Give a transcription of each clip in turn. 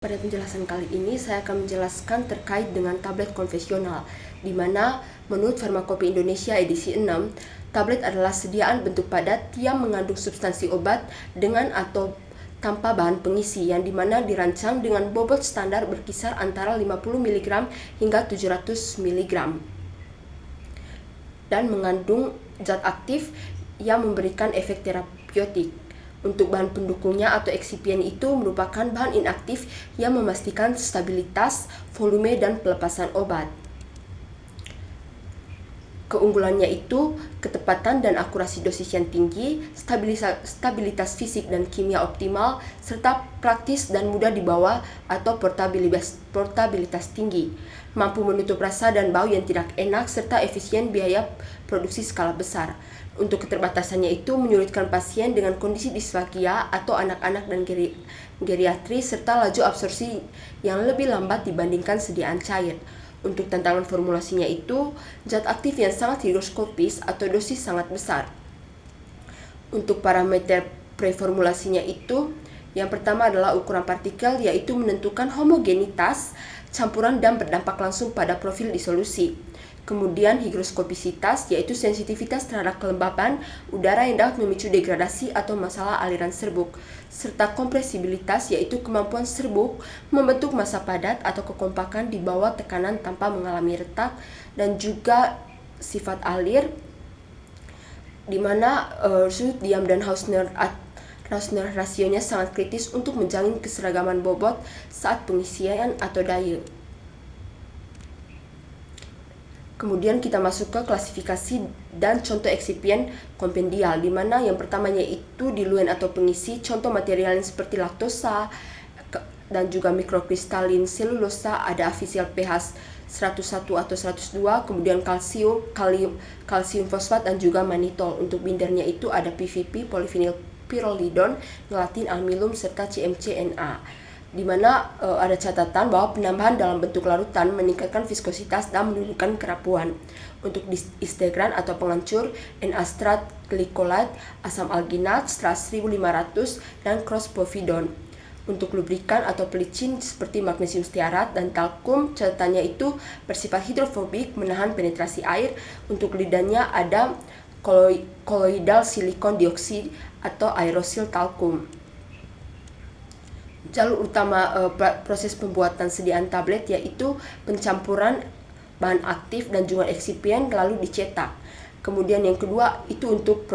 Pada penjelasan kali ini, saya akan menjelaskan terkait dengan tablet konvensional, di mana menurut Farmakope Indonesia edisi 6, tablet adalah sediaan bentuk padat yang mengandung substansi obat dengan atau tanpa bahan pengisi, yang dimana dirancang dengan bobot standar berkisar antara 50 mg hingga 700 mg, dan mengandung zat aktif yang memberikan efek terapeutik. Untuk bahan pendukungnya atau eksipien itu merupakan bahan inaktif yang memastikan stabilitas, volume, dan pelepasan obat. Keunggulannya itu ketepatan dan akurasi dosis yang tinggi, stabilitas fisik dan kimia optimal, serta praktis dan mudah dibawa atau portabilitas tinggi, mampu menutup rasa dan bau yang tidak enak, serta efisien biaya produksi skala besar. Untuk keterbatasannya itu menyulitkan pasien dengan kondisi disfagia atau anak-anak dan geriatri, serta laju absorpsi yang lebih lambat dibandingkan sediaan cair. Untuk tantangan formulasinya itu zat aktif yang sangat higroskopis atau dosis sangat besar. Untuk parameter preformulasinya itu, yang pertama adalah ukuran partikel, yaitu menentukan homogenitas campuran dan berdampak langsung pada profil disolusi. Kemudian higroskopisitas, yaitu sensitivitas terhadap kelembaban udara yang dapat memicu degradasi atau masalah aliran serbuk. Serta kompresibilitas, yaitu kemampuan serbuk membentuk massa padat atau kekompakan di bawah tekanan tanpa mengalami retak. Dan juga sifat alir, di mana sudut diam dan Hausner rasionya sangat kritis untuk menjamin keseragaman bobot saat pengisian atau daya. Kemudian kita masuk ke klasifikasi dan contoh eksipien kompendial, di mana yang pertamanya itu diluen atau pengisi, contoh materialnya seperti laktosa dan juga mikrokristalin selulosa, ada avisial pH 101 atau 102, kemudian kalsium fosfat dan juga manitol. Untuk bindernya itu ada PVP, polyvinyl pyrrolidone, gelatin, aluminium, serta CMC-NA. Di mana ada catatan bahwa penambahan dalam bentuk larutan meningkatkan viskositas dan menurunkan kerapuhan. Untuk integran atau penghancur, N-astrat glycolate, asam alginat, stras 1500, dan crosspovidone. Untuk lubrikan atau pelicin seperti magnesium stearat dan talkum, catatannya itu bersifat hidrofobik, menahan penetrasi air. Untuk lidahnya ada koloidal silikon dioksida atau aerosil talkum. Jalur utama proses pembuatan sediaan tablet yaitu pencampuran bahan aktif dan juga eksipien lalu dicetak. Kemudian yang kedua itu untuk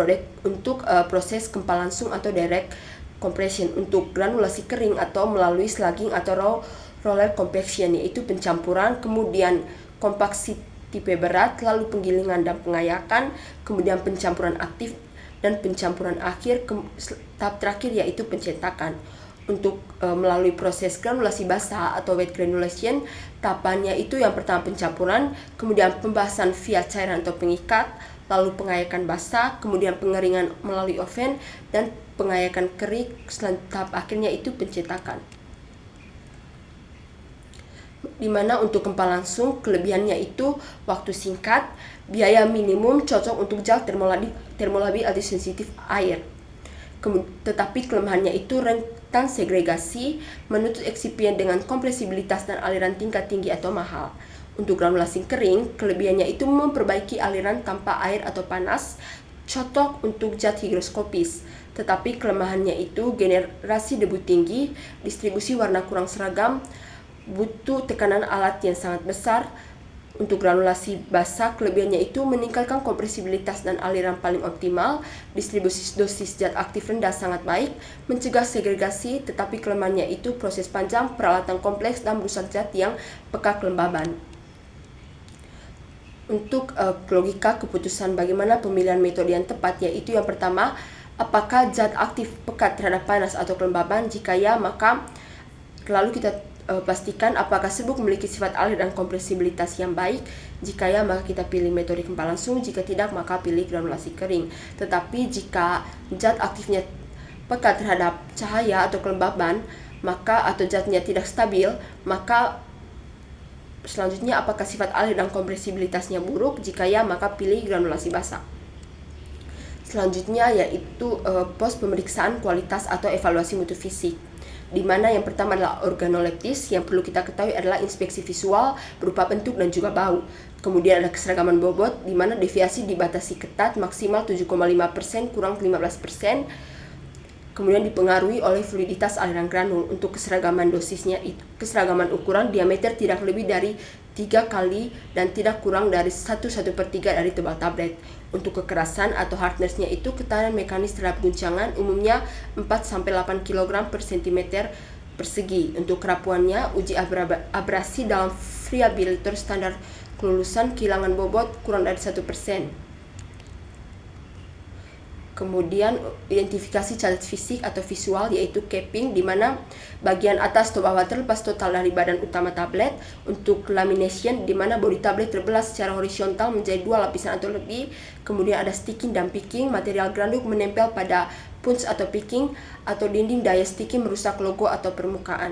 proses kempal langsung atau direct compression. Untuk granulasi kering atau melalui slugging atau roller compaction, yaitu pencampuran, kemudian kompaksi tipe berat, lalu penggilingan dan pengayakan, kemudian pencampuran aktif dan pencampuran akhir, tahap terakhir yaitu pencetakan. Untuk melalui proses granulasi basah atau wet granulation, tahapannya itu yang pertama pencampuran, kemudian pembasahan via cairan atau pengikat, lalu pengayakan basah, kemudian pengeringan melalui oven, dan pengayakan kering. Tahap akhirnya itu pencetakan. Dimana untuk kempal langsung, kelebihannya itu waktu singkat, biaya minimum, cocok untuk gel termolabil anti sensitif air. Tetapi kelemahannya itu rentan segregasi, menuntut eksipien dengan kompresibilitas dan aliran tingkat tinggi atau mahal. Untuk granulasi kering, kelebihannya itu memperbaiki aliran tanpa air atau panas, cocok untuk zat higroskopis. Tetapi kelemahannya itu generasi debu tinggi, distribusi warna kurang seragam, butuh tekanan alat yang sangat besar. Untuk granulasi basah, kelebihannya itu meningkatkan kompresibilitas dan aliran paling optimal, distribusi dosis zat aktif rendah sangat baik, mencegah segregasi, tetapi kelemahannya itu proses panjang, peralatan kompleks, dan merusak zat yang peka kelembaban. Untuk logika keputusan bagaimana pemilihan metode yang tepat, yaitu yang pertama, apakah zat aktif pekat terhadap panas atau kelembaban? Jika ya, maka lalu kita pastikan apakah serbuk memiliki sifat alir dan kompresibilitas yang baik. Jika ya, maka kita pilih metode kempal langsung. Jika tidak, maka pilih granulasi kering. Tetapi jika zat aktifnya pekat terhadap cahaya atau kelembaban, atau zatnya tidak stabil, maka selanjutnya apakah sifat alir dan kompresibilitasnya buruk? Jika ya, maka pilih granulasi basah. Selanjutnya yaitu pos pemeriksaan kualitas atau evaluasi mutu fisik. di mana yang pertama adalah organoleptis. Yang perlu kita ketahui adalah inspeksi visual berupa bentuk dan juga bau. Kemudian ada keseragaman bobot, di mana deviasi dibatasi ketat maksimal 7,5% kurang 15%. Kemudian dipengaruhi oleh fluiditas aliran granul. Untuk keseragaman dosisnya, keseragaman ukuran diameter tidak lebih dari 3 kali dan tidak kurang dari 1/1/3 dari tebal tablet. Untuk kekerasan atau hardness-nya itu ketahanan mekanis terhadap guncangan umumnya 4-8 kg per cm persegi. Untuk kerapuannya, uji abrasi dalam friabilitor standar kelulusan kehilangan bobot kurang dari 1%. Kemudian identifikasi cacat fisik atau visual yaitu capping, di mana bagian atas atau bawah terlepas total dari badan utama tablet. Untuk lamination, di mana bodi tablet terbelah secara horizontal menjadi 2 lapisan atau lebih. Kemudian ada sticking dan picking, material granul menempel pada punch atau picking atau dinding daya sticking merusak logo atau permukaan.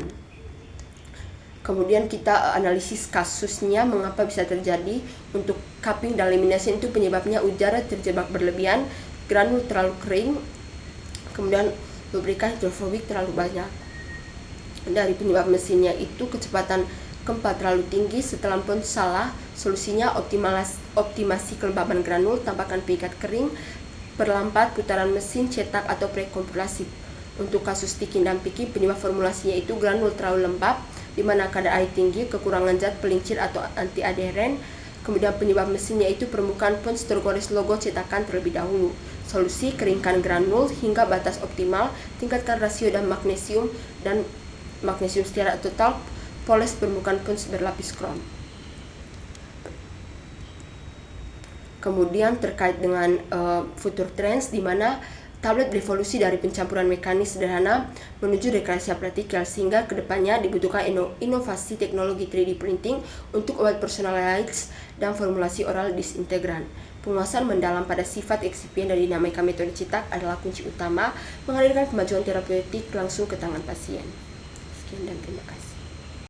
Kemudian kita analisis kasusnya mengapa bisa terjadi. Untuk cupping dan lamination itu penyebabnya udara terjebak berlebihan, granul terlalu kering, kemudian lubrikan hidrofobik terlalu banyak. Dari penyebab mesinnya itu kecepatan gempa terlalu tinggi. Setelah punch salah, solusinya optimasi kelembaban granul, tambahkan pengikat kering, perlambat putaran mesin, cetak atau prekompilasi. Untuk kasus sticking dan picking, penyebab formulasinya itu granul terlalu lembab, di mana kadar air tinggi, kekurangan zat pelincir atau anti adheren. Kemudian penyebab mesinnya itu permukaan punch tergores logo cetakan terlebih dahulu. Solusi: keringkan granul hingga batas optimal, tingkatkan rasio dan magnesium secara total, poles permukaan punch berlapis krom. Kemudian terkait dengan future trends, di mana tablet berevolusi dari pencampuran mekanis sederhana menuju rekayasa praktikal, sehingga kedepannya dibutuhkan inovasi teknologi 3D printing untuk obat personalized dan formulasi oral disintegran. Penguasaan mendalam pada sifat eksipien dan dinamika metode cetak adalah kunci utama menghadirkan kemajuan terapeutik langsung ke tangan pasien. Sekian dan terima kasih.